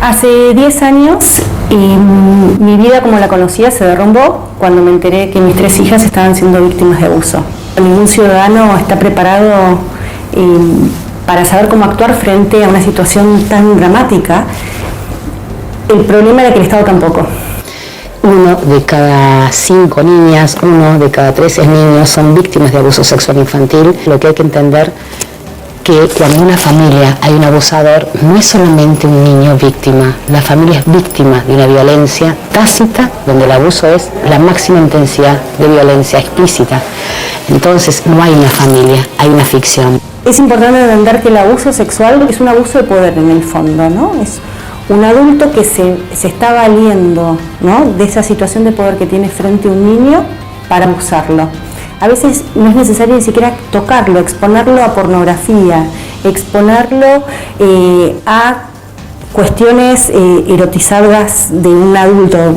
Hace 10 años mi vida como la conocía se derrumbó cuando me enteré que mis 3 hijas estaban siendo víctimas de abuso. Ningún ciudadano está preparado para saber cómo actuar frente a una situación tan dramática. El problema era que el Estado tampoco. 1 de cada 5 niñas, 1 de cada 13 niños son víctimas de abuso sexual infantil. Lo que hay que entender que cuando en una familia hay un abusador, no es solamente un niño víctima, la familia es víctima de una violencia tácita, donde el abuso es la máxima intensidad de violencia explícita. Entonces no hay una familia, hay una ficción. Es importante entender que el abuso sexual es un abuso de poder en el fondo, ¿no? Es un adulto que se está valiendo, ¿no?, de esa situación de poder que tiene frente a un niño para abusarlo. A veces no es necesario ni siquiera tocarlo, exponerlo a pornografía, exponerlo a cuestiones erotizadas de un adulto,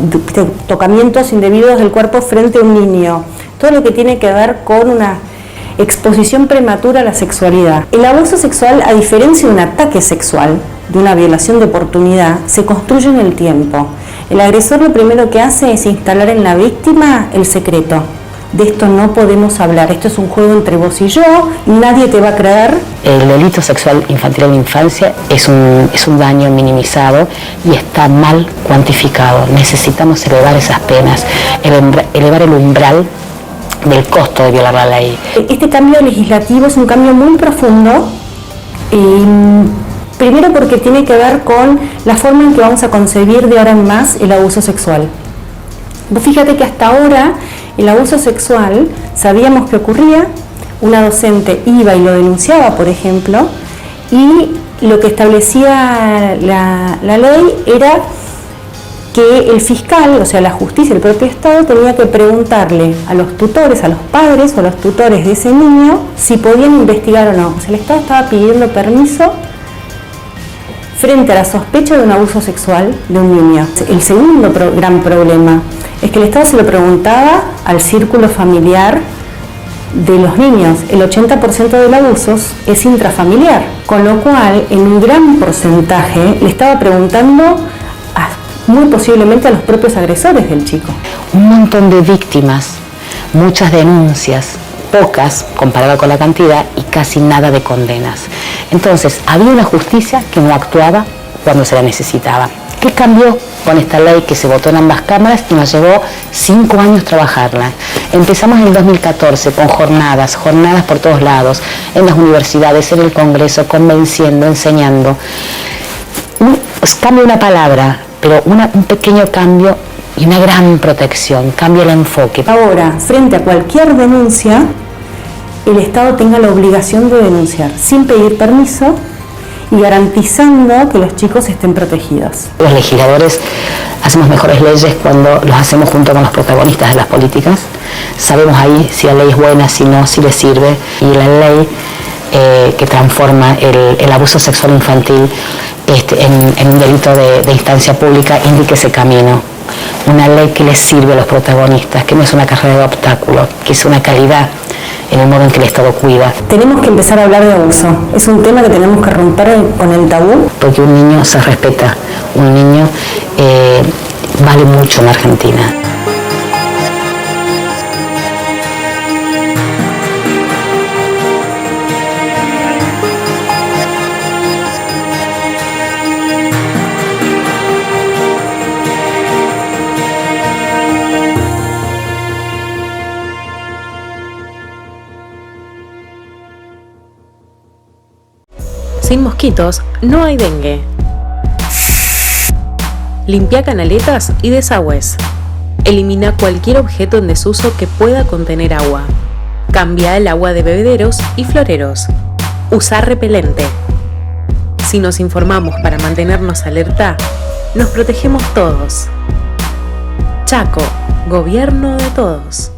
tocamientos indebidos del cuerpo frente a un niño. Todo lo que tiene que ver con una exposición prematura a la sexualidad. El abuso sexual, a diferencia de un ataque sexual, de una violación de oportunidad, se construye en el tiempo. El agresor lo primero que hace es instalar en la víctima el secreto. De esto no podemos hablar, esto es un juego entre vos y yo, nadie te va a creer. El delito sexual infantil en la infancia es un daño minimizado y está mal cuantificado. Necesitamos elevar esas penas, elevar el umbral del costo de violar la ley. Este cambio legislativo es un cambio muy profundo, primero porque tiene que ver con la forma en que vamos a concebir de ahora en más el abuso sexual. Vos fíjate que hasta ahora el abuso sexual sabíamos que ocurría, una docente iba y lo denunciaba, por ejemplo, y lo que establecía la ley era que el fiscal, o sea la justicia, el propio Estado, tenía que preguntarle a los tutores, a los padres o a los tutores de ese niño si podían investigar o no. O sea, el Estado estaba pidiendo permiso frente a la sospecha de un abuso sexual de un niño. El segundo gran problema es que el Estado se lo preguntaba al círculo familiar de los niños. El 80% del abuso es intrafamiliar, con lo cual en un gran porcentaje le estaba preguntando muy posiblemente a los propios agresores del chico. Un montón de víctimas, muchas denuncias, pocas comparada con la cantidad y casi nada de condenas. Entonces había una justicia que no actuaba cuando se la necesitaba. ¿Qué cambió con esta ley que se votó en ambas cámaras y nos llevó 5 años trabajarla? Empezamos en el 2014 con jornadas por todos lados, en las universidades, en el Congreso, convenciendo, enseñando. Cambia una palabra, pero un pequeño cambio y una gran protección, cambia el enfoque. Ahora, frente a cualquier denuncia, el Estado tenga la obligación de denunciar, sin pedir permiso y garantizando que los chicos estén protegidos. Los legisladores hacemos mejores leyes cuando los hacemos junto con los protagonistas de las políticas. Sabemos ahí si la ley es buena, si no, si les sirve. Y la ley que transforma el abuso sexual infantil en un delito de instancia pública indica ese camino. Una ley que les sirve a los protagonistas, que no es una carrera de obstáculos, que es una calidad en el modo en que el Estado cuida. Tenemos que empezar a hablar de abuso. Es un tema que tenemos que romper con el tabú. Porque un niño se respeta, un niño vale mucho en Argentina. Sin mosquitos no hay dengue. Limpia canaletas y desagües. Elimina cualquier objeto en desuso que pueda contener agua. Cambia el agua de bebederos y floreros. Usa repelente. Si nos informamos para mantenernos alerta, nos protegemos todos. Chaco, gobierno de todos.